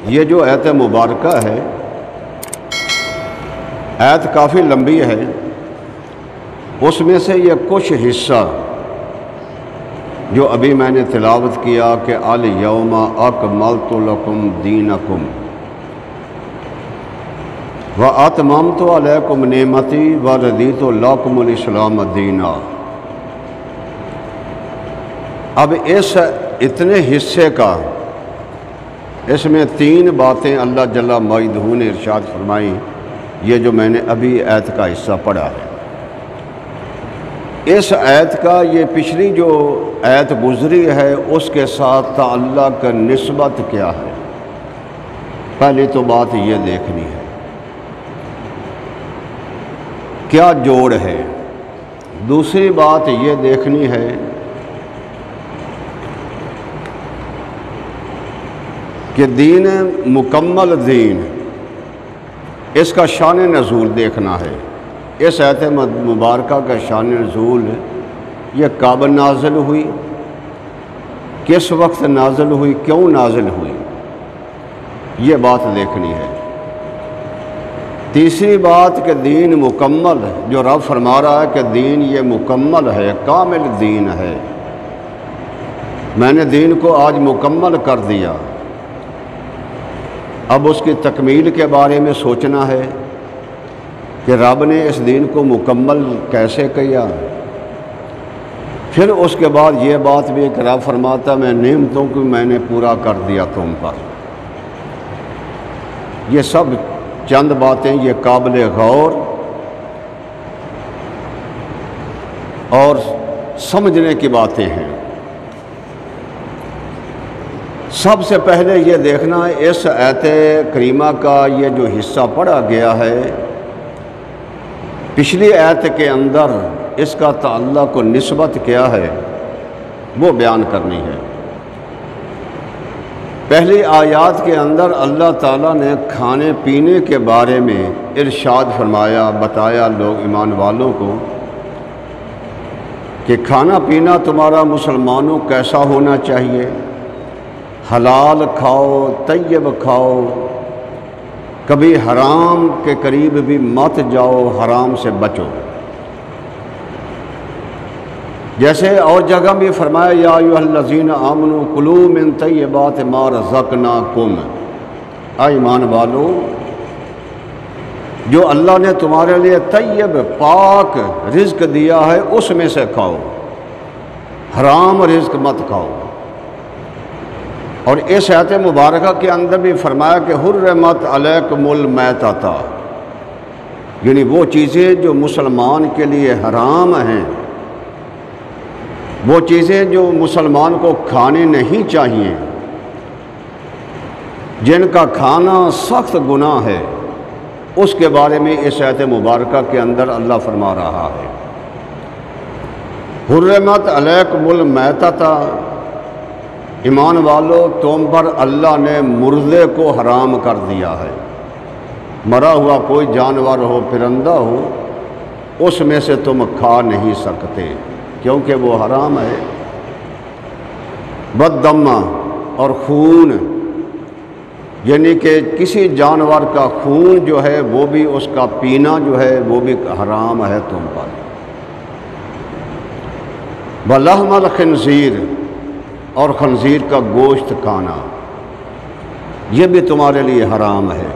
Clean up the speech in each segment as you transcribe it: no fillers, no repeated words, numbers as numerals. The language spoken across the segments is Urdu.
یہ جو آیت مبارکہ ہے، آیت کافی لمبی ہے، اس میں سے یہ کچھ حصہ جو ابھی میں نے تلاوت کیا کہ الیوم اکملت لکم دینکم واتممت علیکم نعمتی ورضیت لکم الاسلام دینا، اب اس اتنے حصے کا اس میں 3 باتیں اللہ جل مجدہ نے ارشاد فرمائیں، یہ جو میں نے ابھی آیت کا حصہ پڑھا ہے۔ اس آیت کا یہ پچھلی جو آیت گزری ہے اس کے ساتھ تعلق نسبت کیا ہے، پہلی تو بات یہ دیکھنی ہے، کیا جوڑ ہے۔ دوسری بات یہ دیکھنی ہے کہ دین مکمل دین، اس کا شان نزول دیکھنا ہے۔ اس آیت مبارکہ کا شان نزول یہ کب نازل ہوئی، کس وقت نازل ہوئی، کیوں نازل ہوئی، یہ بات دیکھنی ہے۔ تیسری بات کہ دین مکمل، جو رب فرما رہا ہے کہ دین یہ مکمل ہے، کامل دین ہے، میں نے دین کو آج مکمل کر دیا، اب اس کی تکمیل کے بارے میں سوچنا ہے کہ رب نے اس دین کو مکمل کیسے کیا۔ پھر اس کے بعد یہ بات بھی کہ رب فرماتا میں نعمتوں کو میں نے پورا کر دیا تم پر۔ یہ سب چند باتیں یہ قابل غور اور سمجھنے کی باتیں ہیں۔ سب سے پہلے یہ دیکھنا ہے اس آیت کریمہ کا یہ جو حصہ پڑھا گیا ہے، پچھلی آیت کے اندر اس کا تعلق و نسبت کیا ہے وہ بیان کرنی ہے۔ پہلی آیات کے اندر اللہ تعالیٰ نے کھانے پینے کے بارے میں ارشاد فرمایا، بتایا لوگ ایمان والوں کو کہ کھانا پینا تمہارا مسلمانوں کیسا ہونا چاہیے، حلال کھاؤ، طیب کھاؤ، کبھی حرام کے قریب بھی مت جاؤ، حرام سے بچو۔ جیسے اور جگہ بھی فرمایا یا ایھا الذین آمنوا کلوا من طیبات ما رزقناکم، اے ایمان والو جو اللہ نے تمہارے لیے طیب پاک رزق دیا ہے اس میں سے کھاؤ، حرام رزق مت کھاؤ۔ اور اس آیت مبارکہ کے اندر بھی فرمایا کہ حرمت علیکم المیتۃ، یعنی وہ چیزیں جو مسلمان کے لیے حرام ہیں، وہ چیزیں جو مسلمان کو کھانی نہیں چاہیے، جن کا کھانا سخت گناہ ہے، اس کے بارے میں اس آیت مبارکہ کے اندر اللہ فرما رہا ہے۔ حرمت علیکم المیتۃ، ایمان والو تم پر اللہ نے مردے کو حرام کر دیا ہے، مرا ہوا کوئی جانور ہو، پرندہ ہو، اس میں سے تم کھا نہیں سکتے کیونکہ وہ حرام ہے۔ بددمہ اور خون، یعنی کہ کسی جانور کا خون جو ہے وہ بھی اس کا پینا جو ہے وہ بھی حرام ہے تم پر۔ ولحم الخنزیر، اور خنزیر کا گوشت کھانا، یہ بھی تمہارے لیے حرام ہے۔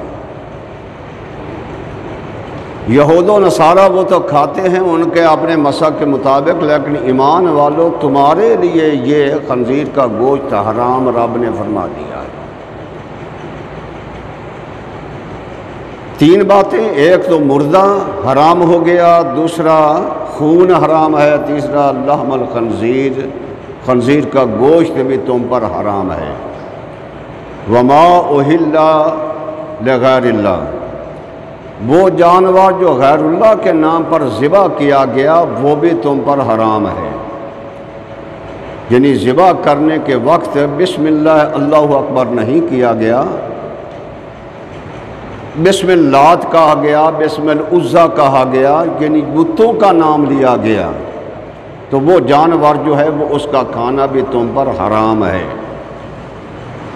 یہود و نصارہ وہ تو کھاتے ہیں ان کے اپنے مذہب کے مطابق، لیکن ایمان والو تمہارے لیے یہ خنزیر کا گوشت حرام رب نے فرما دیا ہے۔ 3 باتیں، ایک تو مردہ حرام ہو گیا، دوسرا خون حرام ہے، تیسرا لحم الخنزیر، خنزیر کا گوشت بھی تم پر حرام ہے۔ وما اہل لغیر اللہ، وہ جانور جو غیر اللہ کے نام پر ذبح کیا گیا وہ بھی تم پر حرام ہے، یعنی ذبح کرنے کے وقت بسم اللہ اللہ اکبر نہیں کیا گیا، بسم اللات کہا گیا، بسم العزیٰ کہا گیا، یعنی بتوں کا نام لیا گیا، تو وہ جانور جو ہے وہ اس کا کھانا بھی تم پر حرام ہے۔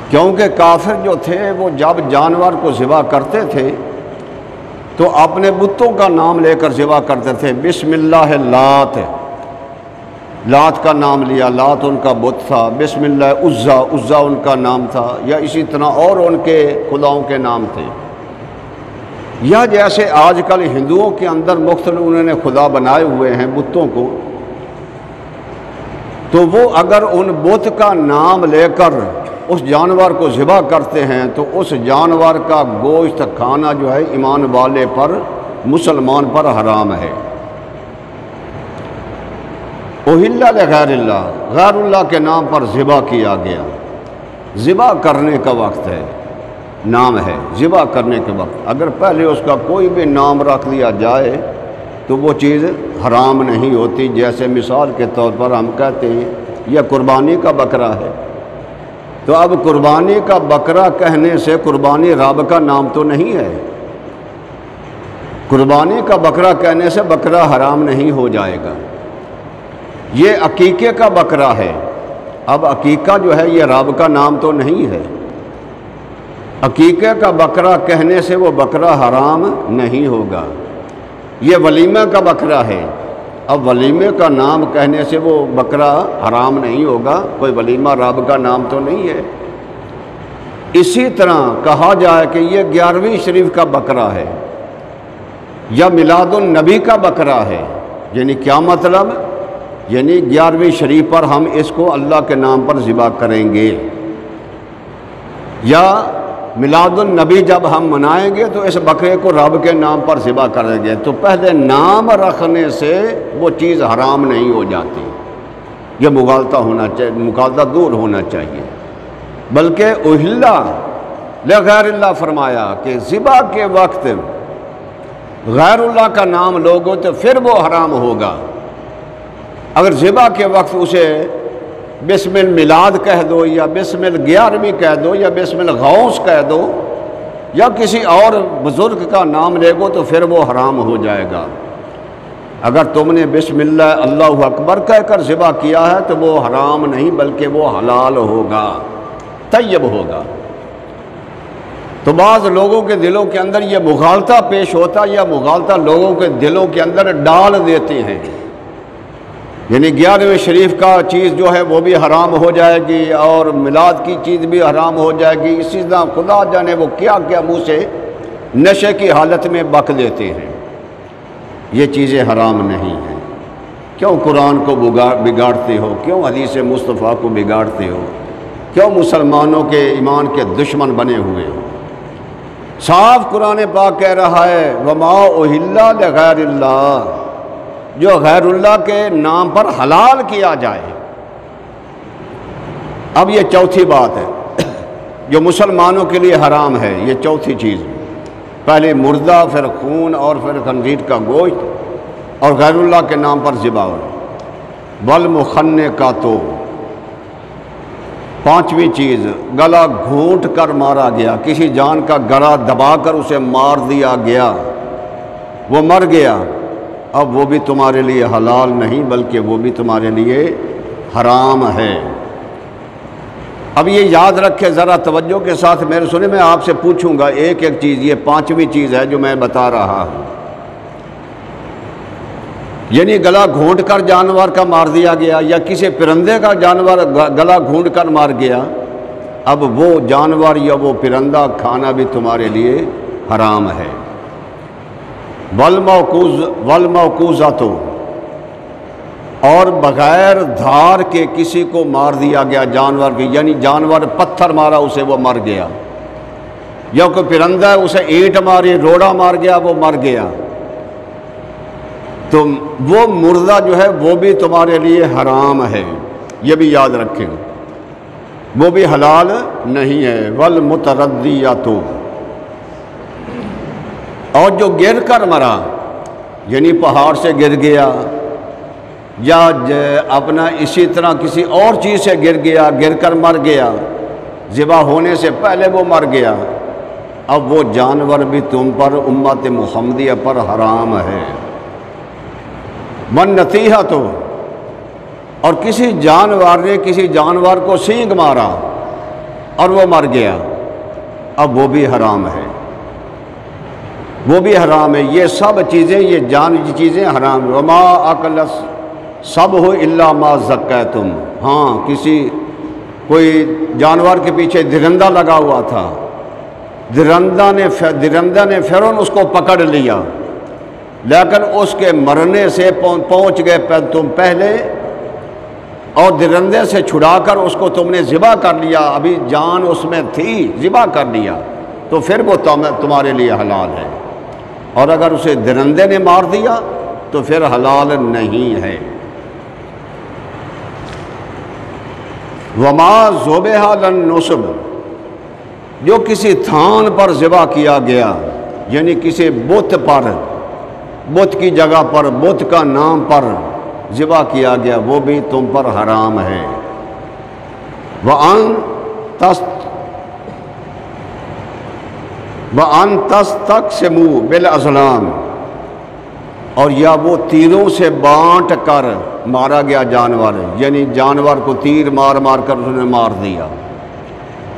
کیونکہ کافر جو تھے وہ جب جانور کو ذبح کرتے تھے تو اپنے بتوں کا نام لے کر ذبح کرتے تھے. بسم اللہ لات، لات کا نام لیا، لات ان کا بت تھا. بسم اللہ عزا، عزا ان کا نام تھا، یا اسی طرح اور ان کے خداؤں کے نام تھے. یا جیسے آج کل ہندوؤں کے اندر مختلف انہوں نے خدا بنائے ہوئے ہیں بتوں کو، تو وہ اگر ان بت کا نام لے کر اس جانور کو ذبح کرتے ہیں تو اس جانور کا گوشت کھانا جو ہے ایمان والے پر، مسلمان پر حرام ہے. اہل لغیر اللہ، غیر اللہ کے نام پر ذبح کیا گیا. ذبح کرنے کا وقت ہے، نام ہے ذبح کرنے کے وقت. اگر پہلے اس کا کوئی بھی نام رکھ دیا جائے تو وہ چیز حرام نہیں ہوتی. جیسے مثال کے طور پر ہم کہتے ہیں یہ قربانی کا بکرا ہے، تو اب قربانی کا بکرا کہنے سے قربانی رب کا نام تو نہیں ہے. قربانی کا بکرا کہنے سے بکرا حرام نہیں ہو جائے گا. یہ عقیقے کا بکرا ہے. اب عقیقہ جو ہے یہ رب کا نام تو نہیں ہے. عقیقے کا بکرا کہنے سے وہ بکرا حرام نہیں ہوگا. یہ ولیمہ کا بکرا ہے. اب ولیمے کا نام کہنے سے وہ بکرا حرام نہیں ہوگا. کوئی ولیمہ رب کا نام تو نہیں ہے. اسی طرح کہا جائے کہ یہ 11ویں شریف کا بکرا ہے یا میلاد النبی کا بکرا ہے، یعنی کیا مطلب؟ یعنی 11ویں شریف پر ہم اس کو اللہ کے نام پر ذبح کریں گے، یا میلاد النبی جب ہم منائیں گے تو اس بکرے کو رب کے نام پر ذبح کریں گے. تو پہلے نام رکھنے سے وہ چیز حرام نہیں ہو جاتی. یہ مغالطہ ہونا چاہیے، مغالطہ دور ہونا چاہیے. بلکہ اہلا لغیر اللہ فرمایا کہ ذبح کے وقت غیر اللہ کا نام لوگو تو پھر وہ حرام ہوگا. اگر ذبح کے وقت اسے بسم المیلاد کہہ دو، یا بسم ال11ویں کہہ دو، یا بسم الغوث کہہ دو، یا کسی اور بزرگ کا نام لے گو تو پھر وہ حرام ہو جائے گا. اگر تم نے بسم اللہ اللہ اکبر کہہ کر ذبح کیا ہے تو وہ حرام نہیں بلکہ وہ حلال ہوگا، طیب ہوگا. تو بعض لوگوں کے دلوں کے اندر یہ مغالطہ پیش ہوتا ہے، یا مغالطہ لوگوں کے دلوں کے اندر ڈال دیتے ہیں. یعنی 11ویں شریف کا چیز جو ہے وہ بھی حرام ہو جائے گی اور میلاد کی چیز بھی حرام ہو جائے گی. اسی طرح خدا جانے وہ کیا کیا منہ سے نشے کی حالت میں بک دیتے ہیں. یہ چیزیں حرام نہیں ہیں. کیوں قرآن کو بگاڑتے ہو؟ کیوں حدیث مصطفیٰ کو بگاڑتے ہو؟ کیوں مسلمانوں کے ایمان کے دشمن بنے ہوئے ہو؟ صاف قرآن پاک کہہ رہا ہے وما اہل لغیر اللہ، جو غیر اللہ کے نام پر حلال کیا جائے. اب یہ چوتھی بات ہے جو مسلمانوں کے لیے حرام ہے. یہ چوتھی چیز، پہلے مردہ، پھر خون، اور پھر خنزیر کا گوشت، اور غیر اللہ کے نام پر ذبح. والمخنقۃ، پانچویں چیز، گلا گھونٹ کر مارا گیا. کسی جان کا گلا دبا کر اسے مار دیا گیا، وہ مر گیا. اب وہ بھی تمہارے لیے حلال نہیں بلکہ وہ بھی تمہارے لیے حرام ہے. اب یہ یاد رکھے ذرا توجہ کے ساتھ میرے سنے. میں آپ سے پوچھوں گا ایک ایک چیز. یہ پانچویں چیز ہے جو میں بتا رہا ہوں. یعنی گلا گھونٹ کر جانور کا مار دیا گیا، یا کسی پرندے کا جانور گلا گھونٹ کر مار گیا. اب وہ جانور یا وہ پرندہ کھانا بھی تمہارے لیے حرام ہے. والموقوذۃ، اور بغیر دھار کے کسی کو مار دیا گیا جانور کی، یعنی جانور پتھر مارا اسے وہ مر گیا، یا کوئی پرندہ ہے اسے اینٹ ماری، روڑا مار گیا وہ مر گیا. تو وہ مردہ جو ہے وہ بھی تمہارے لیے حرام ہے. یہ بھی یاد رکھیں، وہ بھی حلال نہیں ہے. والمتردیۃ، اور جو گر کر مرا، یعنی پہاڑ سے گر گیا، یا اپنا اسی طرح کسی اور چیز سے گر گیا، گر کر مر گیا، ذبح ہونے سے پہلے وہ مر گیا. اب وہ جانور بھی تم پر، امت محمدیہ پر حرام ہے. والنطیحۃ، اور کسی جانور نے کسی جانور کو سینگ مارا، اور وہ مر گیا، اب وہ بھی حرام ہے، وہ بھی حرام ہے۔ یہ سب چیزیں، یہ جان چیزیں حرام۔ وما اکل سب ہو الا ما زکیتم، ہاں کسی کوئی جانور کے پیچھے درندہ لگا ہوا تھا، درندہ نے فرعون اس کو پکڑ لیا، لیکن اس کے مرنے سے پہنچ گئے تم پہلے، اور درندے سے چھڑا کر اس کو تم نے ذبح کر لیا، ابھی جان اس میں تھی، ذبح کر لیا، تو پھر وہ تمہارے لیے حلال ہے۔ اور اگر اسے درندے نے مار دیا تو پھر حلال نہیں ہے۔ وما ذبح للنصب، جو کسی تھان پر ذبح کیا گیا، یعنی کسی بت پر، بت کی جگہ پر، بت کا نام پر ذبح کیا گیا، وہ بھی تم پر حرام ہے۔ وَأَن تَسْتَقْسِمُوا بِالْأَزْلَامِ، اور یا وہ تیروں سے بانٹ کر مارا گیا جانور، یعنی جانور کو تیر مار مار کر اس نے مار دیا،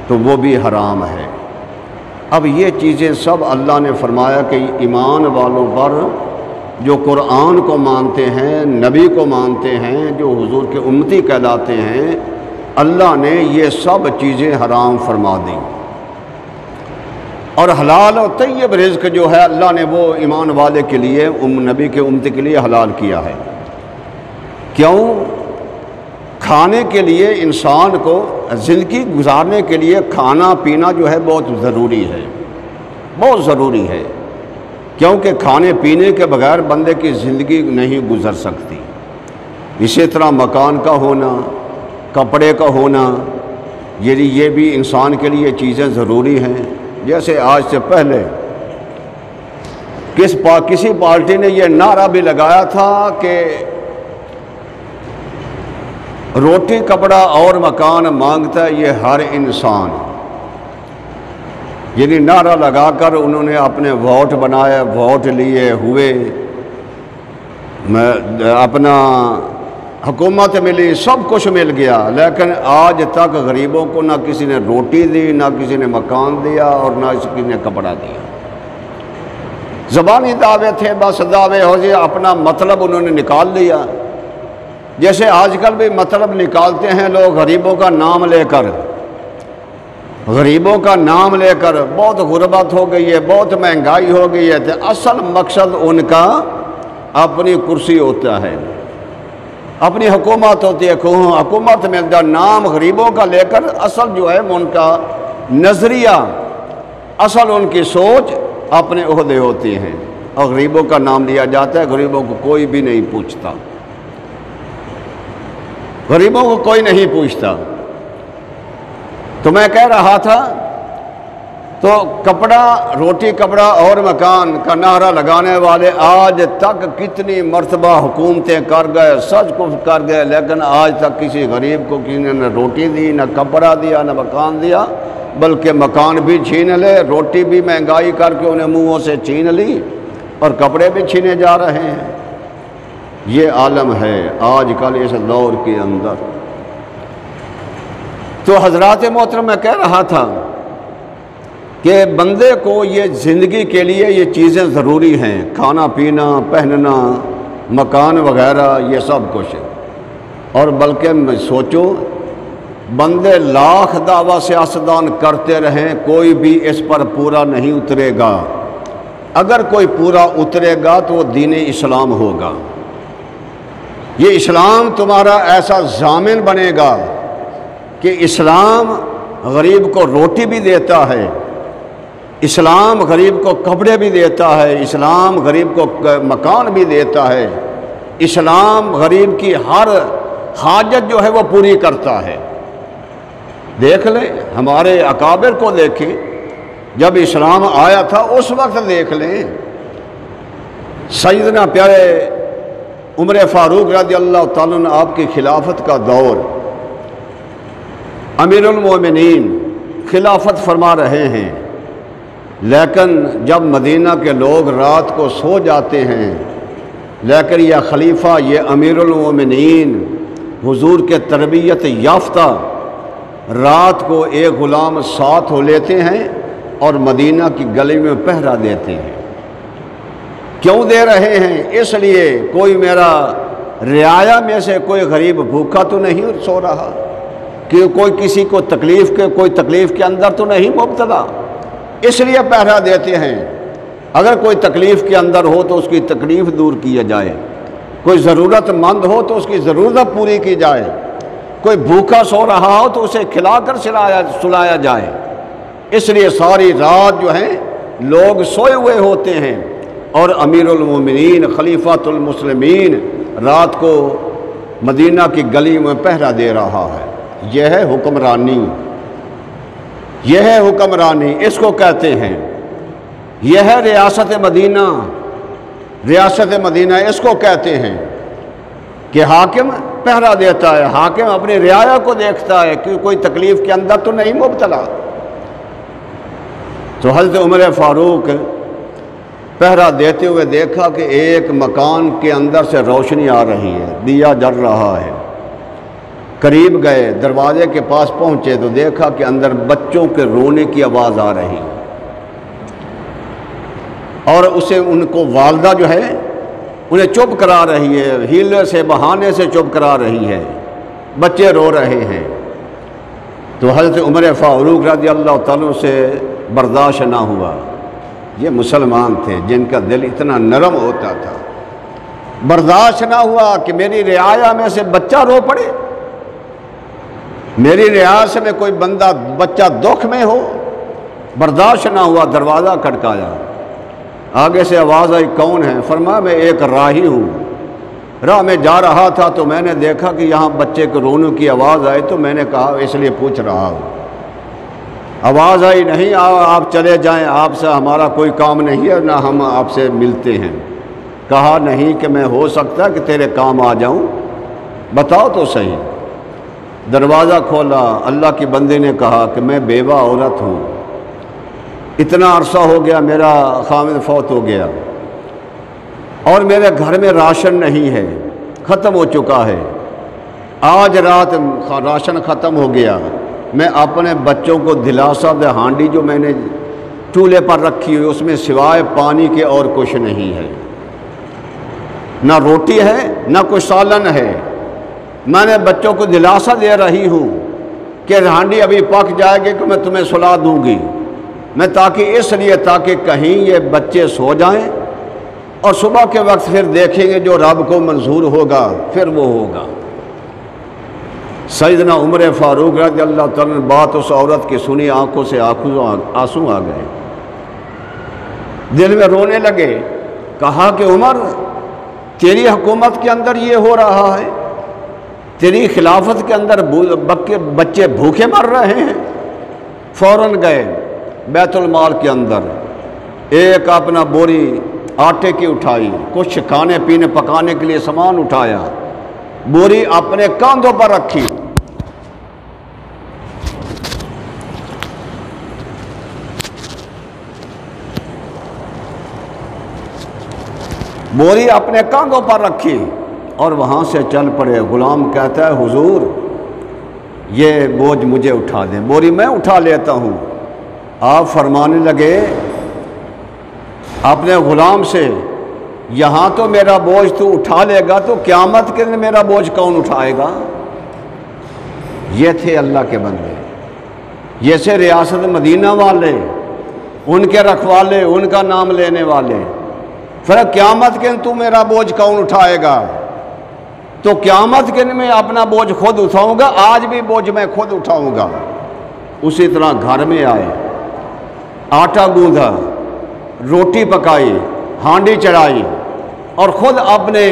تو وہ بھی حرام ہے۔ اب یہ چیزیں سب اللہ نے فرمایا کہ ایمان والوں پر، جو قرآن کو مانتے ہیں، نبی کو مانتے ہیں، جو حضور کے امتی کہلاتے ہیں، اللہ نے یہ سب چیزیں حرام فرما دیں۔ اور حلال و طیب رزق جو ہے اللہ نے وہ ایمان والے کے لیے، نبی کے امتی کے لیے حلال کیا ہے۔ کیوں؟ کھانے کے لیے انسان کو زندگی گزارنے کے لیے کھانا پینا جو ہے بہت ضروری ہے، بہت ضروری ہے، کیونکہ کھانے پینے کے بغیر بندے کی زندگی نہیں گزر سکتی۔ اسی طرح مکان کا ہونا، کپڑے کا ہونا، یہ بھی انسان کے لیے چیزیں ضروری ہیں۔ جیسے آج سے پہلے کسی پارٹی نے یہ نعرہ بھی لگایا تھا کہ روٹی کپڑا اور مکان مانگتا ہے یہ ہر انسان، یعنی نعرہ لگا کر انہوں نے اپنے ووٹ بنائے، ووٹ لیے ہوئے، اپنا حکومت ملی، سب کچھ مل گیا، لیکن آج تک غریبوں کو نہ کسی نے روٹی دی، نہ کسی نے مکان دیا، اور نہ کسی نے کپڑا دیا۔ زبانی دعوے تھے، بس دعوے ہو جائے، اپنا مطلب انہوں نے نکال لیا۔ جیسے آج کل بھی مطلب نکالتے ہیں لوگ غریبوں کا نام لے کر، غریبوں کا نام لے کر، بہت غربت ہو گئی ہے، بہت مہنگائی ہو گئی ہے، تو اصل مقصد ان کا اپنی کرسی ہوتا ہے، اپنی حکومت ہوتی ہے، حکومت میں نام غریبوں کا لے کر، اصل جو ہے ان کا نظریہ، اصل ان کی سوچ اپنے عہدے ہوتے ہیں، اور غریبوں کا نام لیا جاتا ہے، غریبوں کو کوئی بھی نہیں پوچھتا، غریبوں کو کوئی نہیں پوچھتا۔ تو میں کہہ رہا تھا، تو کپڑا، روٹی کپڑا اور مکان کا نعرہ لگانے والے آج تک کتنی مرتبہ حکومتیں کر گئے، سچ کو کر گئے، لیکن آج تک کسی غریب کو کسی نے نہ روٹی دی، نہ کپڑا دیا، نہ مکان دیا، بلکہ مکان بھی چھین لے، روٹی بھی مہنگائی کر کے انہیں منہوں سے چھین لی، اور کپڑے بھی چھینے جا رہے ہیں۔ یہ عالم ہے آج کل اس دور کے اندر۔ تو حضرات محترم، میں کہہ رہا تھا کہ بندے کو یہ زندگی کے لیے یہ چیزیں ضروری ہیں، کھانا پینا، پہننا، مکان وغیرہ، یہ سب کچھ، اور بلکہ سوچو، بندے لاکھ دعویٰ سیاستدان کرتے رہیں، کوئی بھی اس پر پورا نہیں اترے گا۔ اگر کوئی پورا اترے گا تو وہ دین اسلام ہوگا، یہ اسلام تمہارا ایسا ضامن بنے گا کہ اسلام غریب کو روٹی بھی دیتا ہے، اسلام غریب کو کپڑے بھی دیتا ہے، اسلام غریب کو مکان بھی دیتا ہے، اسلام غریب کی ہر حاجت جو ہے وہ پوری کرتا ہے۔ دیکھ لیں، ہمارے اکابر کو دیکھیں، جب اسلام آیا تھا اس وقت دیکھ لیں، سیدنا پیارے عمر فاروق رضی اللہ تعالیٰ عنہ، آپ کی خلافت کا دور، امیر المومنین خلافت فرما رہے ہیں، لیکن جب مدینہ کے لوگ رات کو سو جاتے ہیں، لیکن یہ خلیفہ، یہ امیر المومنین، حضور کے تربیت یافتہ، رات کو ایک غلام ساتھ ہو لیتے ہیں اور مدینہ کی گلی میں پہرا دیتے ہیں۔ کیوں دے رہے ہیں؟ اس لیے کوئی میرا رعایا میں سے کوئی غریب بھوکا تو نہیں سو رہا، کہ کوئی کسی کو کوئی تکلیف کے اندر تو نہیں مبتلا، اس لیے پہرا دیتے ہیں۔ اگر کوئی تکلیف کے اندر ہو تو اس کی تکلیف دور کیا جائے، کوئی ضرورت مند ہو تو اس کی ضرورت پوری کی جائے، کوئی بھوکا سو رہا ہو تو اسے کھلا کر سلایا جائے۔ اس لیے ساری رات جو ہیں لوگ سوئے ہوئے ہوتے ہیں، اور امیر المومنین خلیفۃ المسلمین رات کو مدینہ کی گلی میں پہرا دے رہا ہے۔ یہ ہے حکمرانی، یہ ہے حکمرانی، اس کو کہتے ہیں۔ یہ ہے ریاست مدینہ، ریاست مدینہ اس کو کہتے ہیں کہ حاکم پہرا دیتا ہے، حاکم اپنی رعایا کو دیکھتا ہے کہ کوئی تکلیف کے اندر تو نہیں مبتلا۔ تو حضرت عمر فاروق پہرا دیتے ہوئے دیکھا کہ ایک مکان کے اندر سے روشنی آ رہی ہے، دیا جل رہا ہے۔ قریب گئے، دروازے کے پاس پہنچے تو دیکھا کہ اندر بچوں کے رونے کی آواز آ رہی، اور اسے ان کو والدہ جو ہے انہیں چپ کرا رہی ہے، ہیلے سے بہانے سے چپ کرا رہی ہے، بچے رو رہے ہیں۔ تو حضرت عمر فاروق رضی اللہ تعالیٰ سے برداشت نہ ہوا۔ یہ مسلمان تھے جن کا دل اتنا نرم ہوتا تھا، برداشت نہ ہوا کہ میری رعایا میں سے بچہ رو پڑے، میری رعایا سے میں کوئی بچہ دکھ میں ہو، برداشت نہ ہوا، دروازہ کھٹکایا۔ آگے سے آواز آئی، کون ہے؟ فرمایا میں ایک راہی ہوں، راہ میں جا رہا تھا تو میں نے دیکھا کہ یہاں بچے کے رونے کی آواز آئی تو میں نے کہا اس لیے پوچھ رہا ہوں۔ آواز آئی، نہیں آپ چلے جائیں، آپ سے ہمارا کوئی کام نہیں ہے، نہ ہم آپ سے ملتے ہیں۔ کہا نہیں کہ میں ہو سکتا ہے کہ تیرے کام آ جاؤں، بتاؤ تو صحیح۔ دروازہ کھولا، اللہ کی بندے نے کہا کہ میں بیوہ عورت ہوں، اتنا عرصہ ہو گیا میرا خامد فوت ہو گیا، اور میرے گھر میں راشن نہیں ہے، ختم ہو چکا ہے، آج رات راشن ختم ہو گیا، میں اپنے بچوں کو دلاسا دے، ہانڈی جو میں نے چولہے پر رکھی ہوئی اس میں سوائے پانی کے اور کچھ نہیں ہے، نہ روٹی ہے نہ کچھ سالن ہے، میں نے بچوں کو دلاسا دے رہی ہوں کہ ہانڈی ابھی پک جائے گی کہ میں تمہیں سلا دوں گی، میں تاکہ کہیں یہ بچے سو جائیں اور صبح کے وقت پھر دیکھیں گے جو رب کو منظور ہوگا پھر وہ ہوگا۔ سیدنا عمر فاروق رضی اللہ تعالیٰ نے بات اس عورت کی سنی، آنکھوں سے آنسو آ گئے، دل میں رونے لگے۔ کہا کہ عمر تیری حکومت کے اندر یہ ہو رہا ہے، تیری خلافت کے اندر بچے بھوکے مر رہے ہیں۔ فوراً گئے بیت المال کے اندر، ایک اپنا بوری آٹے کی اٹھائی، کچھ کھانے پینے پکانے کے لیے سامان اٹھایا، بوری اپنے کاندھوں پر رکھی، بوری اپنے کاندھوں پر رکھی اور وہاں سے چل پڑے۔ غلام کہتا ہے حضور یہ بوجھ مجھے اٹھا دیں، بوری میں اٹھا لیتا ہوں۔ آپ فرمانے لگے اپنے غلام سے، یہاں تو میرا بوجھ تو اٹھا لے گا تو قیامت کے دن میرا بوجھ کون اٹھائے گا؟ یہ تھے اللہ کے بندے، جیسے ریاست مدینہ والے، ان کے رکھوالے، ان کا نام لینے والے۔ پھر قیامت کے دن تو میرا بوجھ کون اٹھائے گا؟ تو قیامت کے دن میں اپنا بوجھ خود اٹھاؤں گا، آج بھی بوجھ میں خود اٹھاؤں گا۔ اسی طرح گھر میں آئے، آٹا گوندھا، روٹی پکائی، ہانڈی چڑھائی، اور خود اپنے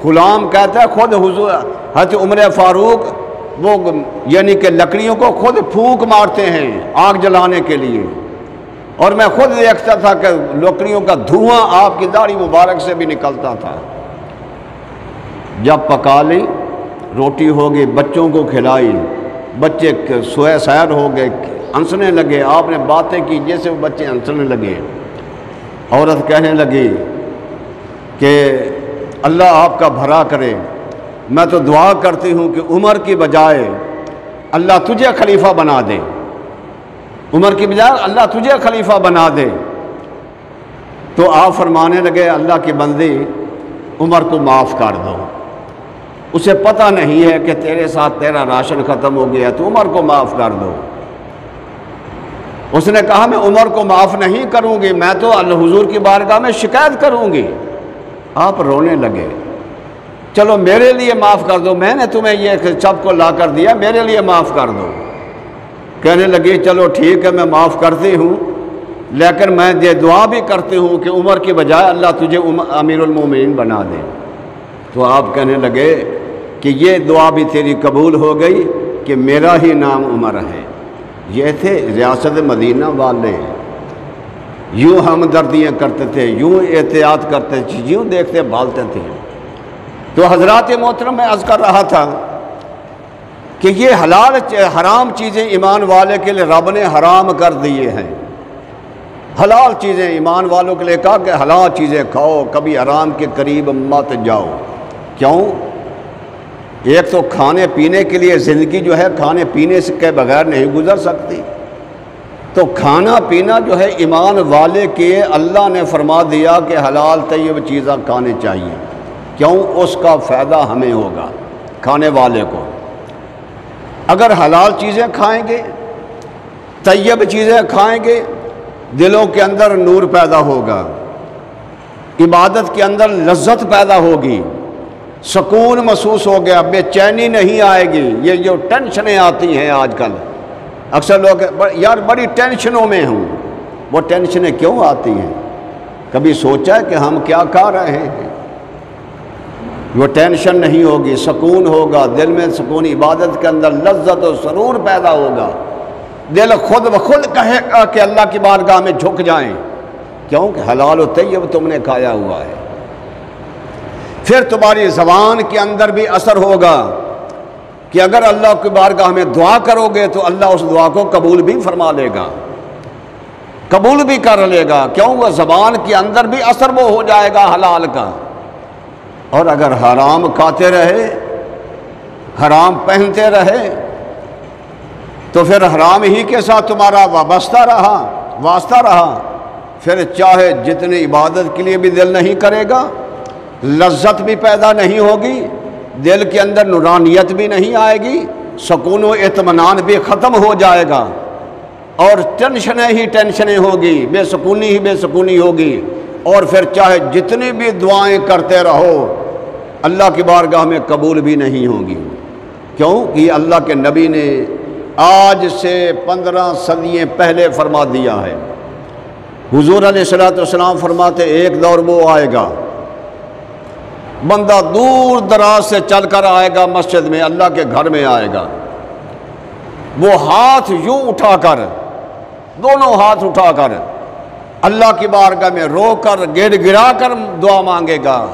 غلام کہتا ہے خود حضرت عمر فاروق وہ یعنی کہ لکڑیوں کو خود پھونک مارتے ہیں آگ جلانے کے لیے، اور میں خود دیکھتا تھا کہ لکڑیوں کا دھواں آپ کی داڑھی مبارک سے بھی نکلتا تھا۔ جب پکا لی، روٹی ہو گئی، بچوں کو کھلائی، بچے سوئے سیر ہو گئے، ہنسنے لگے، آپ نے باتیں کی جیسے وہ بچے ہنسنے لگے۔ عورت کہنے لگی کہ اللہ آپ کا بھلا کرے، میں تو دعا کرتی ہوں کہ عمر کی بجائے اللہ تجھے خلیفہ بنا دے، عمر کی بجائے اللہ تجھے خلیفہ بنا دے، تو آپ فرمانے لگے اللہ کی بندی عمر کو معاف کر دو، اسے پتہ نہیں ہے کہ تیرے ساتھ تیرا راشن ختم ہو گیا، تو عمر کو معاف کر دو۔ اس نے کہا میں عمر کو معاف نہیں کروں گی، میں تو حضور کی بارگاہ میں شکایت کروں گی۔ آپ رونے لگے، چلو میرے لیے معاف کر دو، میں نے تمہیں یہ سب کو لا کر دیا، میرے لیے معاف کر دو۔ کہنے لگی چلو ٹھیک ہے میں معاف کرتی ہوں، لیکن میں یہ دعا بھی کرتی ہوں کہ عمر کی بجائے اللہ تجھے امیر المومنین بنا دے۔ تو آپ کہنے لگے کہ یہ دعا بھی تیری قبول ہو گئی کہ میرا ہی نام عمر ہے۔ یہ تھے ریاست مدینہ والے، یوں ہمدردیاں کرتے تھے، یوں احتیاط کرتے تھے، یوں دیکھتے بھالتے تھے۔ تو حضرات محترم میں عرض کر رہا تھا کہ یہ حلال حرام چیزیں ایمان والے کے لیے رب نے حرام کر دیے ہیں۔ حلال چیزیں ایمان والوں کے لیے کہا کہ حلال چیزیں کھاؤ، کبھی حرام کے قریب مت جاؤ۔ کیوں؟ ایک تو کھانے پینے کے لیے زندگی جو ہے کھانے پینے کے بغیر نہیں گزر سکتی، تو کھانا پینا جو ہے ایمان والے کے اللہ نے فرما دیا کہ حلال طیب چیزیں کھانے چاہیے۔ کیوں؟ اس کا فائدہ ہمیں ہوگا کھانے والے کو۔ اگر حلال چیزیں کھائیں گے، طیب چیزیں کھائیں گے، دلوں کے اندر نور پیدا ہوگا، عبادت کے اندر لذت پیدا ہوگی، سکون محسوس ہو گیا، بے چینی نہیں آئے گی۔ یہ جو ٹینشنیں آتی ہیں آج کل، اکثر لوگ یار بڑی ٹینشنوں میں ہوں، وہ ٹینشنیں کیوں آتی ہیں؟ کبھی سوچا ہے کہ ہم کیا کھا رہے ہیں؟ وہ ٹینشن نہیں ہوگی، سکون ہوگا، دل میں سکون، عبادت کے اندر لذت و سرور پیدا ہوگا، دل خود بخود کہے گا کہ اللہ کی بارگاہ میں جھک جائیں۔ کیوں کہ حلال و طیب تم نے کھایا ہوا ہے۔ پھر تمہاری زبان کے اندر بھی اثر ہوگا کہ اگر اللہ کی بارگاہ میں دعا کرو گے تو اللہ اس دعا کو قبول بھی فرما لے گا، قبول بھی کر لے گا۔ کیوں؟ وہ زبان کے اندر بھی اثر وہ ہو جائے گا حلال کا۔ اور اگر حرام کھاتے رہے، حرام پہنتے رہے، تو پھر حرام ہی کے ساتھ تمہارا واسطہ رہا، پھر چاہے جتنی عبادت کے لیے بھی دل نہیں کرے گا، لذت بھی پیدا نہیں ہوگی، دل کے اندر نورانیت بھی نہیں آئے گی، سکون و اطمینان بھی ختم ہو جائے گا، اور ٹینشنیں ہی ٹینشنیں ہوگی، بے سکونی ہی بے سکونی ہوگی، اور پھر چاہے جتنی بھی دعائیں کرتے رہو اللہ کی بارگاہ میں قبول بھی نہیں ہوں گی۔ کیوں کہ اللہ کے نبی نے آج سے 15 صدیاں پہلے فرما دیا ہے۔ حضور علیہ السلام فرماتے ایک دور وہ آئے گا، بندہ دور دراز سے چل کر آئے گا مسجد میں، اللہ کے گھر میں آئے گا، وہ ہاتھ یوں اٹھا کر، دونوں ہاتھ اٹھا کر اللہ کی بارگاہ میں رو کر گڑ گڑا کر دعا مانگے گا،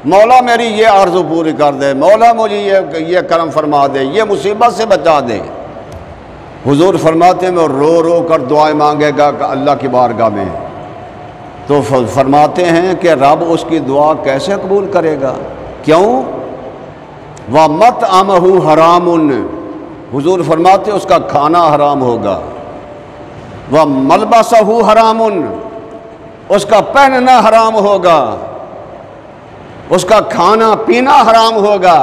مولا میری یہ آرزو پوری کر دے، مولا مجھے یہ کرم فرما دے، یہ مصیبت سے بچا دے۔ حضور فرماتے ہیں وہ رو رو کر دعائیں مانگے گا کہ اللہ کی بارگاہ میں، تو فرماتے ہیں کہ رب اس کی دعا کیسے قبول کرے گا؟ کیوں؟ وَمَطْعَمَهُ حَرَامٌ، حضور فرماتے ہیں اس کا کھانا حرام ہوگا، وَمَلْبَسَهُ حَرَامٌ، اس کا پہننا حرام ہوگا، اس کا کھانا پینا حرام ہوگا،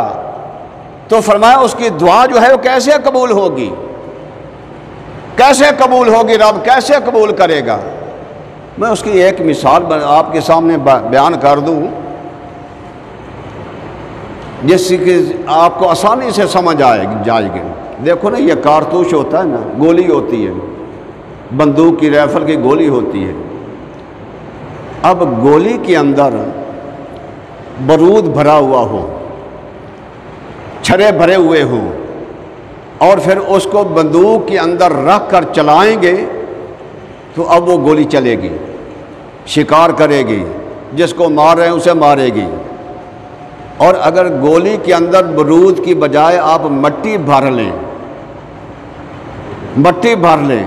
تو فرمایا اس کی دعا جو ہے وہ کیسے قبول ہوگی؟ کیسے قبول ہوگی؟ رب کیسے قبول کرے گا؟ میں اس کی ایک مثال آپ کے سامنے بیان کر دوں جس کی آپ کو آسانی سے سمجھ جائے گی۔ دیکھو نا، یہ کارتوش ہوتا ہے نا، گولی ہوتی ہے، بندوق کی رائفل کی گولی ہوتی ہے۔ اب گولی کے اندر بارود بھرا ہوا ہو، چھرے بھرے ہوئے ہوں، اور پھر اس کو بندوق کے اندر رکھ کر چلائیں گے تو اب وہ گولی چلے گی، شکار کرے گی، جس کو مار رہے ہیں اسے مارے گی۔ اور اگر گولی کے اندر بارود کی بجائے آپ مٹی بھر لیں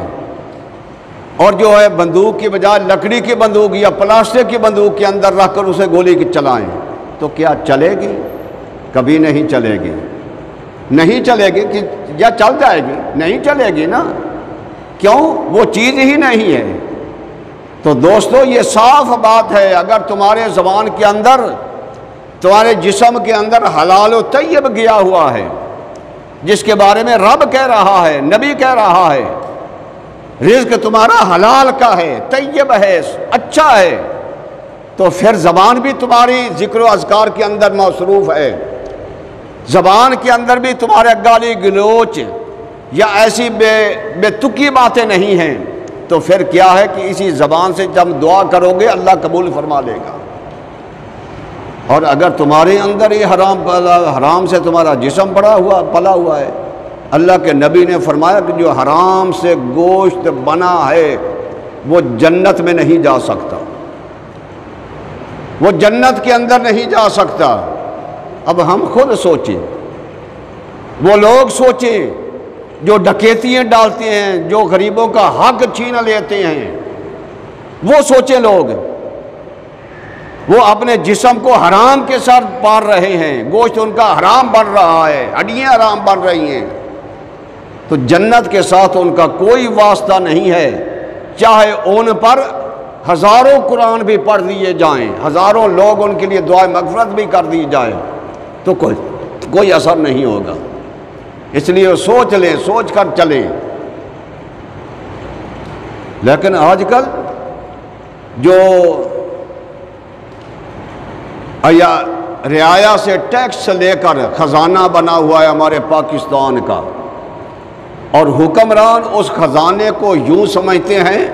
اور جو ہے بندوق کی بجائے لکڑی کی بندوق یا پلاسٹک کی بندوق کے اندر رکھ کر اسے گولی کی چلائیں، تو کیا چلے گی؟ کبھی نہیں چلے گی۔ نہیں چلے گی کہ یا چل جائے گی؟ نہیں چلے گی نا، کیوں؟ وہ چیز ہی نہیں ہے۔ تو دوستو یہ صاف بات ہے، اگر تمہارے زبان کے اندر، تمہارے جسم کے اندر حلال و طیب گیا ہوا ہے، جس کے بارے میں رب کہہ رہا ہے، نبی کہہ رہا ہے، رزق تمہارا حلال کا ہے، طیب ہے، اچھا ہے، تو پھر زبان بھی تمہاری ذکر و اذکار کے اندر مصروف ہے، زبان کے اندر بھی تمہارے گالی گلوچ یا ایسی بے تکی باتیں نہیں ہیں، تو پھر کیا ہے کہ اسی زبان سے جب دعا کرو گے اللہ قبول فرما لے گا۔ اور اگر تمہارے اندر یہ حرام سے تمہارا جسم پلا ہوا ہے، اللہ کے نبی نے فرمایا کہ جو حرام سے گوشت بنا ہے وہ جنت میں نہیں جا سکتا، وہ جنت کے اندر نہیں جا سکتا۔ اب ہم خود سوچیں، وہ لوگ سوچیں جو ڈکیتیاں ڈالتے ہیں، جو غریبوں کا حق چھین لیتے ہیں، وہ سوچیں لوگ، وہ اپنے جسم کو حرام کے ساتھ پال رہے ہیں، گوشت ان کا حرام بن رہا ہے، ہڈیاں حرام بن رہی ہیں، تو جنت کے ساتھ ان کا کوئی واسطہ نہیں ہے، چاہے ان پر ہزاروں قرآن بھی پڑھ دیے جائیں، ہزاروں لوگ ان کے لیے دعائے مغفرت بھی کر دی جائے، تو کوئی اثر نہیں ہوگا۔ اس لیے سوچ لیں، سوچ کر چلیں۔ لیکن آج کل جو رعایا سے ٹیکس لے کر خزانہ بنا ہوا ہے ہمارے پاکستان کا، اور حکمران اس خزانے کو یوں سمجھتے ہیں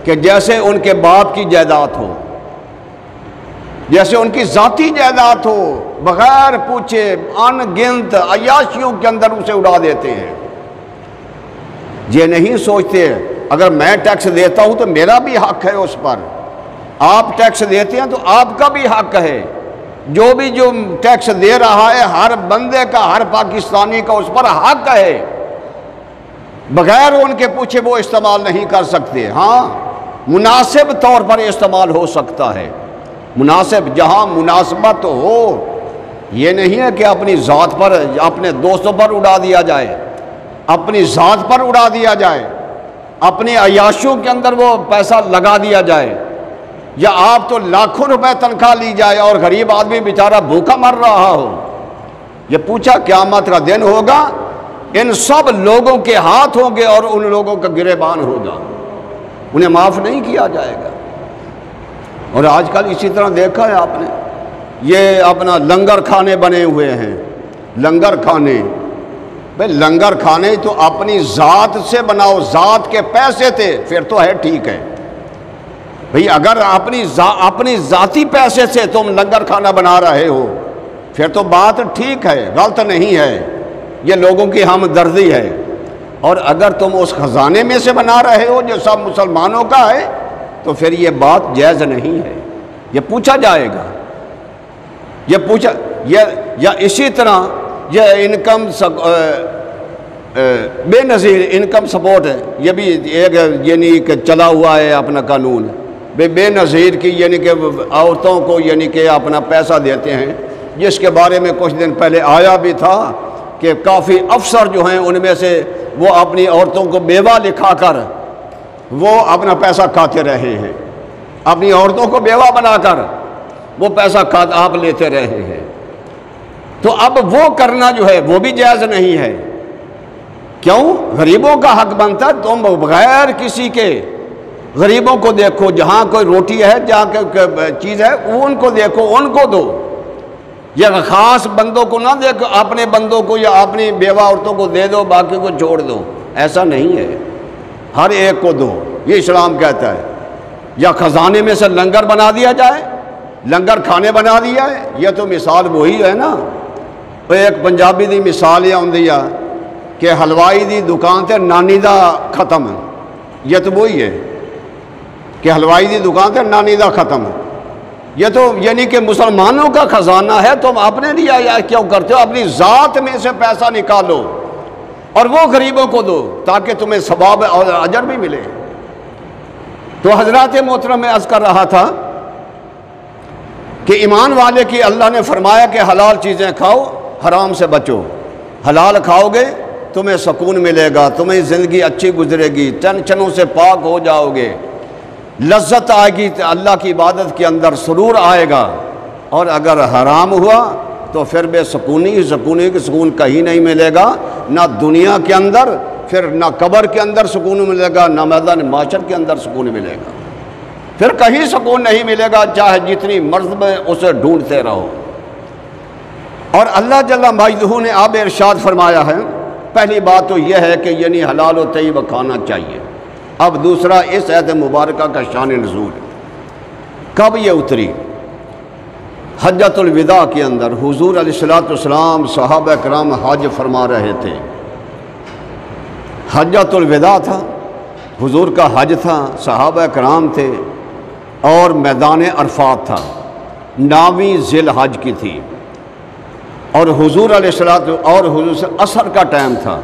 کہ جیسے ان کے باپ کی جائیداد ہو، جیسے ان کی ذاتی جائیداد ہو، بغیر پوچھے ان گنت عیاشیوں کے اندر اسے اڑا دیتے ہیں۔ یہ نہیں سوچتے اگر میں ٹیکس دیتا ہوں تو میرا بھی حق ہے اس پر، آپ ٹیکس دیتے ہیں تو آپ کا بھی حق ہے، جو ٹیکس دے رہا ہے ہر بندے کا، ہر پاکستانی کا اس پر حق ہے، بغیر ان کے پوچھے وہ استعمال نہیں کر سکتے۔ ہاں مناسب طور پر استعمال ہو سکتا ہے، مناسب جہاں مناسبت ہو، یہ نہیں ہے کہ اپنی ذات پر، اپنے دوستوں پر اڑا دیا جائے، اپنی ذات پر اڑا دیا جائے، اپنی عیاشیوں کے اندر وہ پیسہ لگا دیا جائے، یا آپ تو لاکھوں روپے تنخواہ لی جائے اور غریب آدمی بیچارہ بھوکا مر رہا ہو۔ یہ پوچھا قیامت کا دن ہوگا، ان سب لوگوں کے ہاتھ ہوں گے اور ان لوگوں کا گریبان ہوگا، انہیں معاف نہیں کیا جائے گا۔ اور آج کل اسی طرح دیکھا ہے آپ نے، یہ اپنا لنگر کھانے بنے ہوئے ہیں، لنگر کھانے، بھئی لنگر کھانے تو اپنی ذات سے بناؤ، ذات کے پیسے تھے پھر تو ہے ٹھیک ہے، بھئی اگر اپنی ذاتی پیسے سے تم لنگر کھانا بنا رہے ہو پھر تو بات ٹھیک ہے، غلط نہیں ہے، یہ لوگوں کی ہمدردی ہے۔ اور اگر تم اس خزانے میں سے بنا رہے ہو جو سب مسلمانوں کا ہے تو پھر یہ بات جائز نہیں ہے، یہ پوچھا جائے گا، یہ پوچھا یا اسی طرح یہ انکم بے نظیر انکم سپورٹ ہے، یہ بھی ایک یعنی کہ چلا ہوا ہے اپنا قانون، بے نظیر کی یعنی کہ عورتوں کو یعنی کہ اپنا پیسہ دیتے ہیں، جس کے بارے میں کچھ دن پہلے آیا بھی تھا کہ کافی افسر جو ہیں ان میں سے وہ اپنی عورتوں کو بیوہ لکھا کر وہ اپنا پیسہ کھاتے رہے ہیں، اپنی عورتوں کو بیوہ بنا کر وہ پیسہ آپ لیتے رہے ہیں۔ تو اب وہ کرنا جو ہے وہ بھی جائز نہیں ہے، کیوں؟ غریبوں کا حق بنتا ہے، تم بغیر کسی کے غریبوں کو دیکھو، جہاں کوئی روٹی ہے، جہاں کوئی چیز ہے ان کو دیکھو، ان کو دو، یہ خاص بندوں کو نہ دیکھو، اپنے بندوں کو یا اپنی بیوہ عورتوں کو دے دو، باقی کو چھوڑ دو، ایسا نہیں ہے، ہر ایک کو دو، یہ اسلام کہتا ہے۔ یا خزانے میں سے لنگر بنا دیا جائے، لنگر کھانے بنا دیا ہے، یہ تو مثال وہی ہے نا، ایک پنجابی دی مثال یہ ہوندی ہے کہ حلوائی دی دکان تے نانی دا ختم، یہ تو وہی ہے کہ حلوائی دی دکان تے نانی دا ختم، یہ تو یعنی کہ مسلمانوں کا خزانہ ہے، تم اپنے لیے کیوں کرتے ہو؟ اپنی ذات میں سے پیسہ نکالو اور وہ غریبوں کو دو تاکہ تمہیں ثواب اور اجر بھی ملے۔ تو حضرات محترم میں عرض کر رہا تھا کہ ایمان والے کی اللہ نے فرمایا کہ حلال چیزیں کھاؤ، حرام سے بچو، حلال کھاؤ گے تمہیں سکون ملے گا، تمہیں زندگی اچھی گزرے گی، ٹینشنوں سے پاک ہو جاؤ گے، لذت آئے گی اللہ کی عبادت کے اندر، سرور آئے گا۔ اور اگر حرام ہوا تو پھر بے سکونی سکون کہیں نہیں ملے گا، نہ دنیا کے اندر، پھر نہ قبر کے اندر سکون ملے گا، نہ میدان معاشر کے اندر سکون ملے گا، پھر کہیں سکون نہیں ملے گا، چاہے جتنی مرض میں اسے ڈھونڈتے رہو۔ اور اللہ جل مجدہ نے آپ ارشاد فرمایا ہے، پہلی بات تو یہ ہے کہ یعنی حلال و طیب کھانا چاہیے۔ اب دوسرا، اس آیت مبارکہ کا شان نزول کب یہ اتری؟ حجۃ الوداع کے اندر حضور علیہ الصلوۃ والسلام صحابہ کرام حج فرما رہے تھے۔ حجۃ الوداع تھا، حضور کا حج تھا، صحابہ کرام تھے، اور میدان عرفات تھا، 9ویں ذی الحج کی تھی، اور حضور علیہ الصلوۃ اور حضور سے عصر کا ٹائم تھا،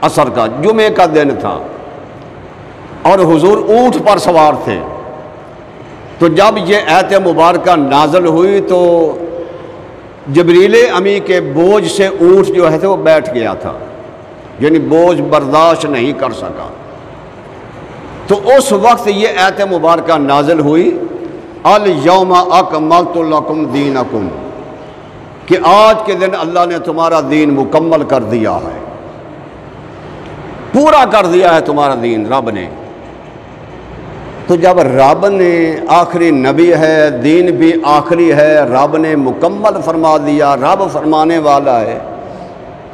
عصر کا جمعے کا دن تھا، اور حضور اونٹ پر سوار تھے۔ تو جب یہ آیت مبارکہ نازل ہوئی تو جبریل امی کے بوجھ سے اونٹ جو ہے وہ بیٹھ گیا تھا، یعنی بوجھ برداشت نہیں کر سکا۔ تو اس وقت یہ آیت مبارکہ نازل ہوئی، الیوم اکملت لکم دینکم، کہ آج کے دن اللہ نے تمہارا دین مکمل کر دیا ہے، پورا کر دیا ہے تمہارا دین رب نے۔ تو جب رب نے آخری نبی ہے، دین بھی آخری ہے، رب نے مکمل فرما دیا، رب فرمانے والا ہے،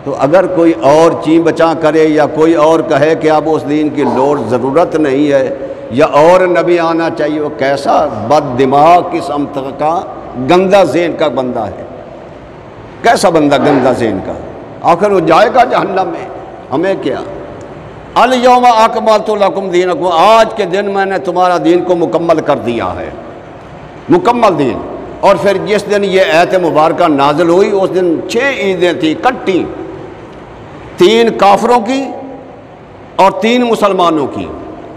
تو اگر کوئی اور چین بچاں کرے یا کوئی اور کہے کہ اب اس دین کی ضرورت نہیں ہے یا اور نبی آنا چاہیے، وہ کیسا بد دماغ قسم کا گندہ ذہن کا بندہ ہے، کیسا بندہ گندہ ذہن کا، آخر وہ جائے گا جہنم میں، ہمیں کیا۔ الیوم اکملت لکم دینکم، آج کے دن میں نے تمہارا دین کو مکمل کر دیا ہے، مکمل دین۔ اور پھر جس دن یہ آیت مبارکہ نازل ہوئی اس دن 6 عیدیں تھیں کٹی، 3 کافروں کی اور 3 مسلمانوں کی،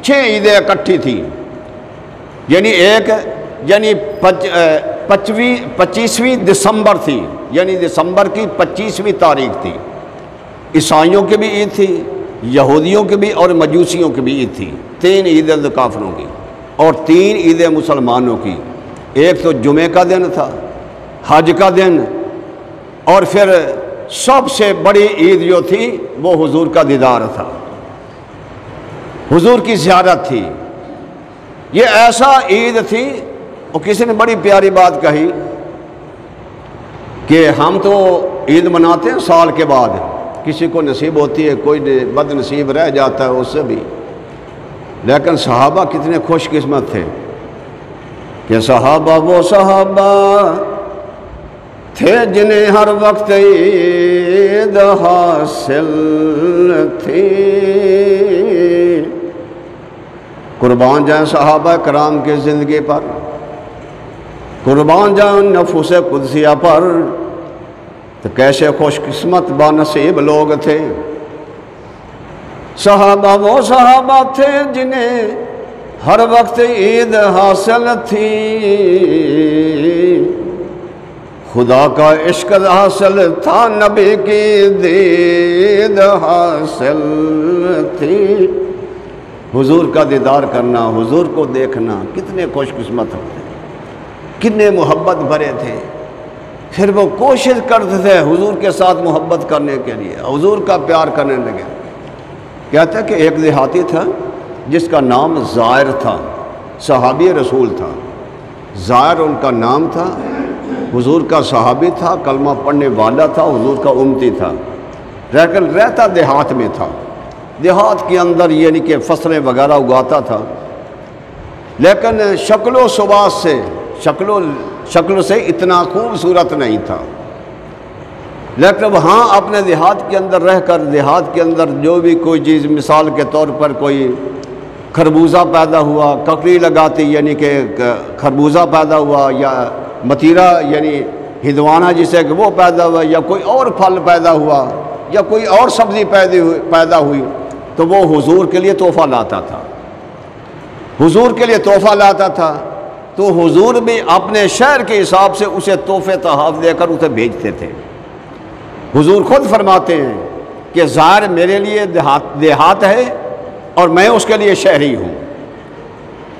6 عیدیں اکٹھی تھیں، یعنی 25ویں دسمبر تھی، یعنی دسمبر کی 25ویں تاریخ تھی، عیسائیوں کی بھی عید تھی، یہودیوں کی بھی اور مجوسیوں کی بھی عید تھی، 3 عیدیں کافروں کی اور 3 عیدیں مسلمانوں کی۔ ایک تو جمعے کا دن تھا، حج کا دن، اور پھر سب سے بڑی عید جو تھی وہ حضور کا دیدار تھا، حضور کی زیارت تھی۔ یہ ایسا عید تھی، اور کسی نے بڑی پیاری بات کہی کہ ہم تو عید مناتے ہیں سال کے بعد، کسی کو نصیب ہوتی ہے، کوئی بد نصیب رہ جاتا ہے اس سے بھی، لیکن صحابہ کتنے خوش قسمت تھے کہ صحابہ وہ صحابہ تھے جنہیں ہر وقت عید حاصل تھی۔ قربان جائیں صحابہ کرام کی زندگی پر، قربان جائیں نفوس قدسیہ پر، تو کیسے خوش قسمت بانصیب لوگ تھے۔ صحابہ وہ صحابہ تھے جنہیں ہر وقت عید حاصل تھی، خدا کا عشق حاصل تھا، نبی کی دید حاصل تھی۔ حضور کا دیدار کرنا، حضور کو دیکھنا، کتنے خوش قسمت ہوتے، کتنے محبت بھرے تھے۔ پھر وہ کوشش کرتے تھے حضور کے ساتھ محبت کرنے کے لیے، حضور کا پیار کرنے لگے۔ کہتے ہیں کہ ایک دیہاتی تھا جس کا نام زائر تھا، صحابی رسول تھا، زائر ان کا نام تھا، حضور کا صحابی تھا، کلمہ پڑھنے والا تھا، حضور کا امتی تھا، لیکن رہتا دیہات میں تھا، دیہات کے اندر یعنی کہ فصلیں وغیرہ اگاتا تھا، لیکن شکل و صباح سے شکل سے اتنا خوبصورت نہیں تھا، لیکن وہاں اپنے دیہات کے اندر رہ کر، دیہات کے اندر جو بھی کوئی چیز، مثال کے طور پر کوئی خربوزہ پیدا ہوا، ککڑی لگاتی یعنی کہ خربوزہ پیدا ہوا، یا متیرا یعنی ہندوانہ جسے کہ وہ پیدا ہوا، یا کوئی اور پھل پیدا ہوا، یا کوئی اور سبزی پیدا ہوئی، تو وہ حضور کے لیے تحفہ لاتا تھا، حضور کے لیے تحفہ لاتا تھا۔ تو حضور بھی اپنے شہر کے حساب سے اسے تحفے تحائف دے کر اسے بھیجتے تھے۔ حضور خود فرماتے ہیں کہ ظاہر میرے لیے دیہات ہے اور میں اس کے لیے شہری ہوں۔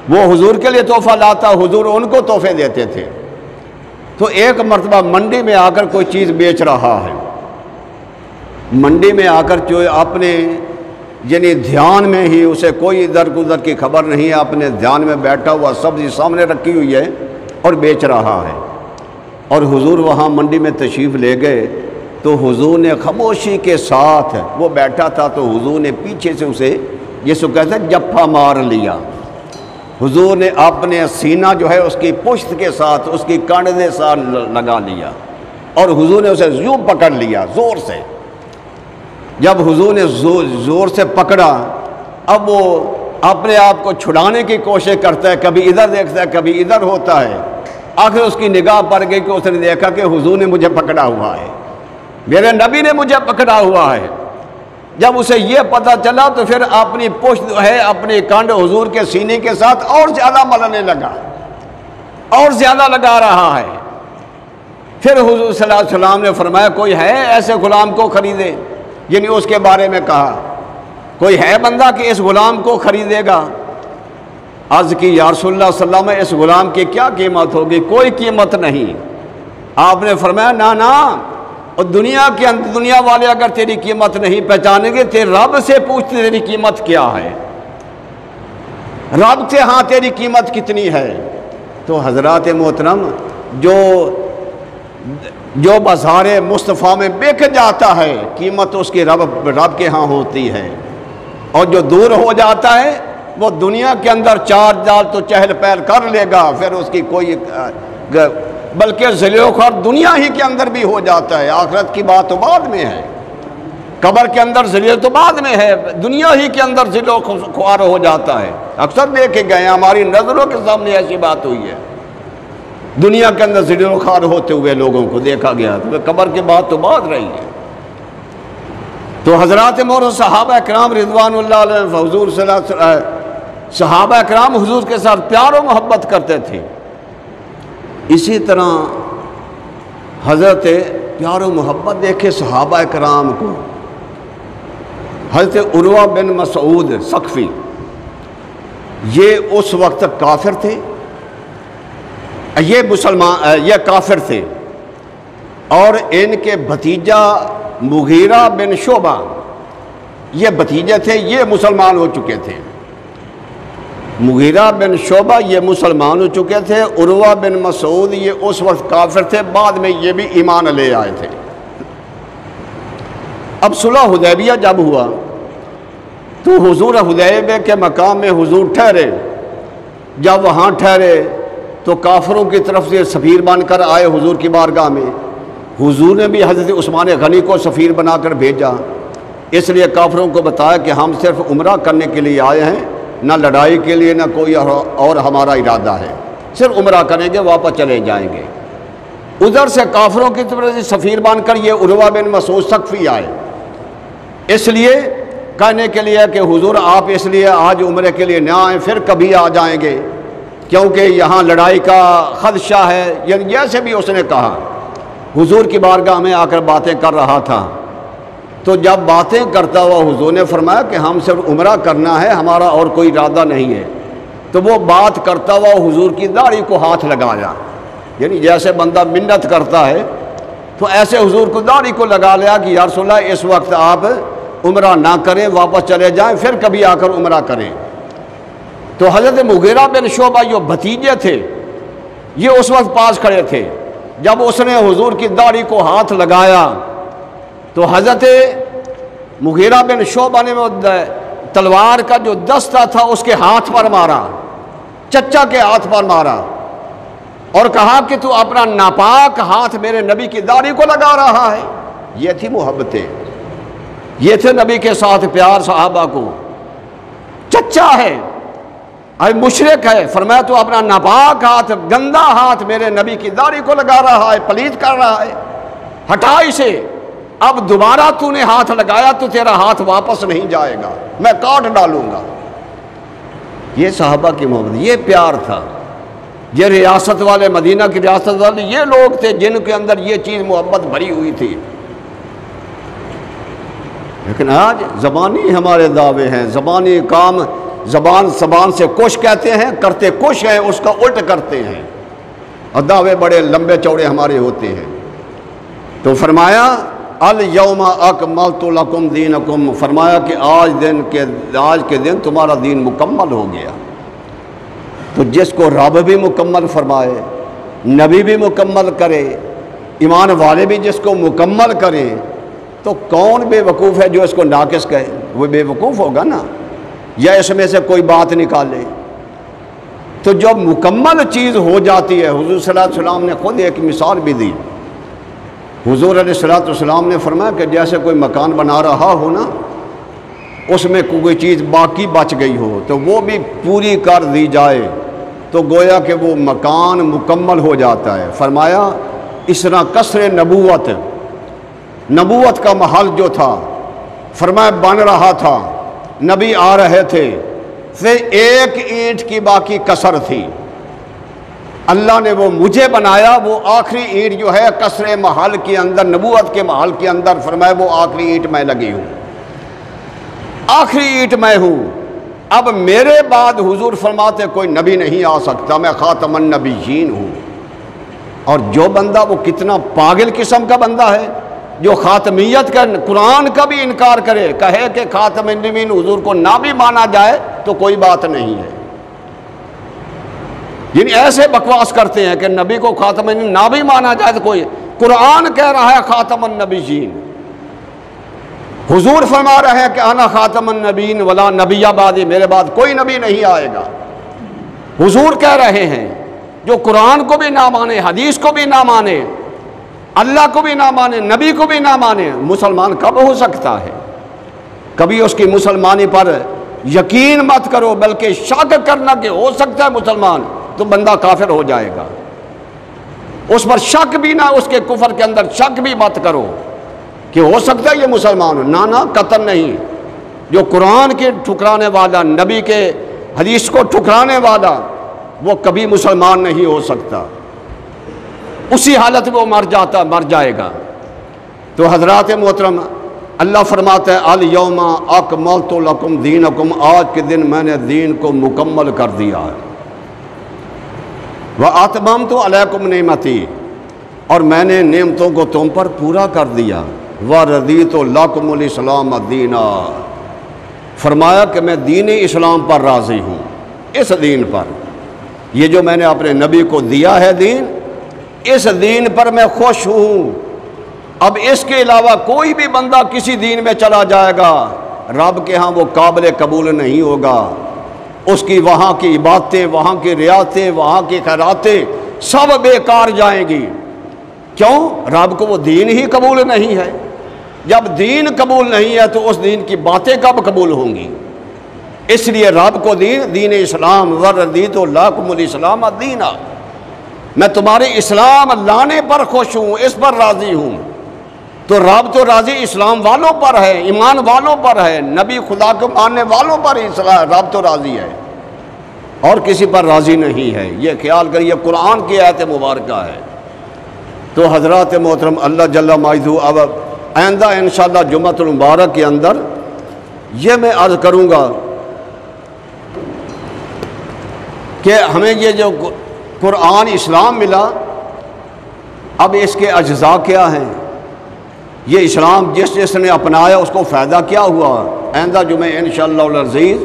وہ حضور کے لیے تحفہ لاتا، حضور ان کو تحفے دیتے تھے۔ تو ایک مرتبہ منڈی میں آ کر کوئی چیز بیچ رہا ہے، منڈی میں آ کر جو اپنے یعنی دھیان میں ہی، اسے کوئی ادھر ادھر کی خبر نہیں ہے، اپنے دھیان میں بیٹھا ہوا سبزی سامنے رکھی ہوئی ہے اور بیچ رہا ہے۔ اور حضور وہاں منڈی میں تشریف لے گئے تو حضور نے خاموشی کے ساتھ، وہ بیٹھا تھا تو حضور نے پیچھے سے اسے، جس کو کہتے ہیں جپھا مار لیا۔ حضور نے اپنے سینہ جو ہے اس کی پشت کے ساتھ، اس کی کاندھے ساتھ لگا لیا اور حضور نے اسے یوں پکڑ لیا زور سے۔ جب حضور نے زور سے پکڑا، اب وہ اپنے آپ کو چھڑانے کی کوشش کرتا ہے، کبھی ادھر دیکھتا ہے کبھی ادھر ہوتا ہے۔ آخر اس کی نگاہ پڑ گئی کہ اس نے دیکھا کہ حضور نے مجھے پکڑا ہوا ہے، میرے نبی نے مجھے پکڑا ہوا ہے۔ جب اسے یہ پتہ چلا تو پھر اپنی پشت ہے، اپنی کانڈ حضور کے سینے کے ساتھ اور زیادہ ملنے لگا، اور زیادہ لگا رہا ہے۔ پھر حضور صلی اللہ علیہ وسلم نے فرمایا کوئی ہے ایسے غلام کو خریدے، یعنی اس کے بارے میں کہا کوئی ہے بندہ کہ اس غلام کو خریدے گا؟ عرض کی یا رسول اللہ صلی اللہ علیہ وسلم اس غلام کی کیا قیمت ہوگی؟ کوئی قیمت نہیں۔ آپ نے فرمایا نا، اور دنیا والے اگر تیری قیمت نہیں پہچانیں گے، تیرے رب سے پوچھتے تیری قیمت کیا ہے، رب سے ہاں تیری قیمت کتنی ہے۔ تو حضرات محترم، جو بازار مصطفیٰ میں بک جاتا ہے قیمت اس کی رب کے ہاں ہوتی ہے، اور جو دور ہو جاتا ہے وہ دنیا کے اندر چار جال تو چہل پہل کر لے گا، پھر اس کی کوئی بلکہ ذل و خوار دنیا ہی کے اندر بھی ہو جاتا ہے۔ آخرت کی بات تو بعد میں ہے، قبر کے اندر ذلت تو بعد میں ہے، دنیا ہی کے اندر ذل و خوار ہو جاتا ہے۔ اکثر دیکھے گئے ہماری نظروں کے سامنے ایسی بات ہوئی ہے، دنیا کے اندر ذل و خوار ہوتے ہوئے لوگوں کو دیکھا گیا، تو قبر کے بعد تو بعد رہی ہے۔ تو حضرات مور صحابہ کرام رضوان اللہ علیہ حضور صلی اللہ علیہ وسلم، صحابہ کرام حضور کے ساتھ پیار و محبت کرتے تھے۔ اسی طرح حضرت پیار و محبت دیکھے صحابہ کرام کو۔ حضرت عروہ بن مسعود ثقفی، یہ اس وقت کافر تھے، یہ کافر تھے، اور ان کے بھتیجا مغیرہ بن شعبہ، یہ بھتیجے تھے، یہ مسلمان ہو چکے تھے۔ مغیرہ بن شعبہ یہ مسلمان ہو چکے تھے، عروہ بن مسعود یہ اس وقت کافر تھے، بعد میں یہ بھی ایمان لے آئے تھے۔ اب صلح حدیبیہ جب ہوا تو حضور حدیبیہ کے مقام میں حضور ٹھہرے۔ جب وہاں ٹھہرے تو کافروں کی طرف سے سفیر بن کر آئے حضور کی بارگاہ میں۔ حضور نے بھی حضرت عثمان غنی کو سفیر بنا کر بھیجا، اس لیے کافروں کو بتایا کہ ہم صرف عمرہ کرنے کے لیے آئے ہیں، نہ لڑائی کے لیے نہ کوئی اور ہمارا ارادہ ہے، صرف عمرہ کریں گے واپس چلے جائیں گے۔ ادھر سے کافروں کی طرف سے سفیر بن کر یہ عروہ بن مسعود ثقفی آئے، اس لیے کہنے کے لیے کہ حضور آپ اس لیے آج عمرے کے لیے نہ آئیں، پھر کبھی آ جائیں گے کیونکہ یہاں لڑائی کا خدشہ ہے، یعنی جیسے بھی اس نے کہا۔ حضور کی بارگاہ میں آ کر باتیں کر رہا تھا، تو جب باتیں کرتا ہوا حضور نے فرمایا کہ ہم صرف عمرہ کرنا ہے، ہمارا اور کوئی ارادہ نہیں ہے۔ تو وہ بات کرتا ہوا حضور کی داڑھی کو ہاتھ لگایا، یعنی جیسے بندہ منت کرتا ہے تو ایسے حضور کو داڑھی کو لگا لیا کہ یا رسول اللہ اس وقت آپ عمرہ نہ کریں، واپس چلے جائیں، پھر کبھی آ کر عمرہ کریں۔ تو حضرت مغیرہ بن شعبہ جو بھتیجے تھے یہ اس وقت پاس کھڑے تھے۔ جب اس نے حضور کی داڑھی کو ہاتھ لگایا تو حضرت مغیرہ بن شعبہ نے وہ تلوار کا جو دستہ تھا اس کے ہاتھ پر مارا، چچا کے ہاتھ پر مارا، اور کہا کہ تو اپنا ناپاک ہاتھ میرے نبی کی داڑھی کو لگا رہا ہے۔ یہ تھی محبتیں، یہ تھے نبی کے ساتھ پیار صحابہ کو۔ چچا ہے، مشرک ہے، فرمایا تو اپنا ناپاک ہاتھ، گندا ہاتھ میرے نبی کی داڑھی کو لگا رہا ہے، پلید کر رہا ہے، ہٹا اسے۔ اب دوبارہ تو نے ہاتھ لگایا تو تیرا ہاتھ واپس نہیں جائے گا، میں کاٹ ڈالوں گا۔ یہ صحابہ کی محبت، یہ پیار تھا۔ یہ ریاست والے، مدینہ کی ریاست والے، یہ لوگ تھے جن کے اندر یہ چیز محبت بھری ہوئی تھی۔ لیکن آج زبانی ہمارے دعوے ہیں، زبانی کام، زبان سے کچھ کہتے ہیں، کرتے کچھ ہیں، اس کا الٹ کرتے ہیں، اور دعوے بڑے لمبے چوڑے ہمارے ہوتے ہیں۔ تو فرمایا الیوم اکملت لکم دینکم، فرمایا کہ آج کے دن تمہارا دین مکمل ہو گیا۔ تو جس کو رب بھی مکمل فرمائے، نبی بھی مکمل کرے، ایمان والے بھی جس کو مکمل کریں، تو کون بے وقوف ہے جو اس کو ناقص کہے؟ وہ بے وقوف ہوگا نا، یا اس میں سے کوئی بات نکالے۔ تو جب مکمل چیز ہو جاتی ہے، حضور صلی اللہ علیہ وسلم نے خود ایک مثال بھی دی۔ حضور علیہ السلام نے فرمایا کہ جیسے کوئی مکان بنا رہا ہو نا، اس میں کوئی چیز باقی بچ گئی ہو تو وہ بھی پوری کر دی جائے تو گویا کہ وہ مکان مکمل ہو جاتا ہے۔ فرمایا اس طرح قصر نبوت کا محل جو تھا، فرمایا بن رہا تھا، نبی آ رہے تھے، پھر ایک اینٹ کی باقی کسر تھی، اللہ نے وہ مجھے بنایا، وہ آخری اینٹ جو ہے قصر محل کے اندر، نبوت کے محل کے اندر، فرمایا وہ آخری اینٹ میں لگی ہوں، آخری اینٹ میں ہوں۔ اب میرے بعد حضور فرماتے کوئی نبی نہیں آ سکتا، میں خاتم النبیین ہوں۔ اور جو بندہ، وہ کتنا پاگل قسم کا بندہ ہے جو خاتمیت کا، قرآن کا بھی انکار کرے، کہے کہ خاتم النبیین حضور کو نہ بھی مانا جائے تو کوئی بات نہیں ہے۔ یعنی ایسے بکواس کرتے ہیں کہ نبی کو خاتم النبیین نہ بھی مانا جائے تو کوئی، قرآن کہہ رہا ہے خاتم النبیین، حضور فرما رہے ہیں کہ انا خاتم النبیین ولا نبی بعدی، میرے بعد کوئی نبی نہیں آئے گا۔ حضور کہہ رہے ہیں، جو قرآن کو بھی نہ مانے، حدیث کو بھی نہ مانے، اللہ کو بھی نہ مانے، نبی کو بھی نہ مانے، مسلمان کب ہو سکتا ہے؟ کبھی اس کی مسلمانی پر یقین مت کرو، بلکہ شک کرنا کہ ہو سکتا ہے مسلمان، تو بندہ کافر ہو جائے گا۔ اس پر شک بھی نہ، اس کے کفر کے اندر شک بھی مت کرو کہ ہو سکتا ہے یہ مسلمان ہو، نہ قطعاً نہیں۔ جو قرآن کے ٹھکرانے والا، نبی کے حدیث کو ٹھکرانے والا، وہ کبھی مسلمان نہیں ہو سکتا، اسی حالت میں وہ مر جائے گا۔ تو حضرات محترم، اللہ فرماتا ہے الیوم اکملت لکم دینکم، آج کے دن میں نے دین کو مکمل کر دیا ہے، واتممت علیکم نعمتی، اور میں نے نعمتوں کو تم پر پورا کر دیا، وردیت لکم الاسلام دینا، فرمایا کہ میں دین اسلام پر راضی ہوں، اس دین پر، یہ جو میں نے اپنے نبی کو دیا ہے دین، اس دین پر میں خوش ہوں۔ اب اس کے علاوہ کوئی بھی بندہ کسی دین میں چلا جائے گا، رب کے ہاں وہ قابل قبول نہیں ہوگا، اس کی وہاں کی عبادتیں، وہاں کی ریاستیں، وہاں کی خیراتیں سب بیکار جائیں گی۔ کیوں؟ رب کو وہ دین ہی قبول نہیں ہے۔ جب دین قبول نہیں ہے تو اس دین کی باتیں کب قبول ہوں گی؟ اس لیے رب کو دین اسلام، وردیت لکم الاسلام دینا، میں تمہارے اسلام لانے پر خوش ہوں، اس پر راضی ہوں۔ تو رب تو راضی اسلام والوں پر ہے، ایمان والوں پر ہے، نبی خدا کو ماننے والوں پر ہی رب تو راضی ہے، اور کسی پر راضی نہیں ہے۔ یہ خیال کریے، قرآن کی آیت مبارکہ ہے۔ تو حضرات محترم، اللہ جل مجدہ، اب آئندہ انشاءاللہ جمعۃ المبارک کے اندر یہ میں عرض کروں گا کہ ہمیں یہ جو قرآن اسلام ملا، اب اس کے اجزاء کیا ہیں، یہ اسلام جس نے اپنایا اس کو فائدہ کیا ہوا۔ آئندہ جمعہ انشاءاللہ العزیز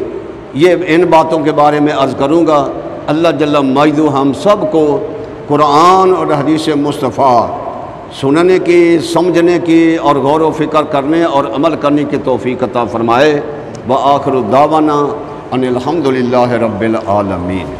یہ ان باتوں کے بارے میں عرض کروں گا۔ اللہ جل مجدہ ہم سب کو قرآن اور حدیث مصطفیٰ سننے کی، سمجھنے کی، اور غور و فکر کرنے اور عمل کرنے کی توفیق عطا فرمائے۔ وآخر دعوانا ان الحمد للہ رب العالمین۔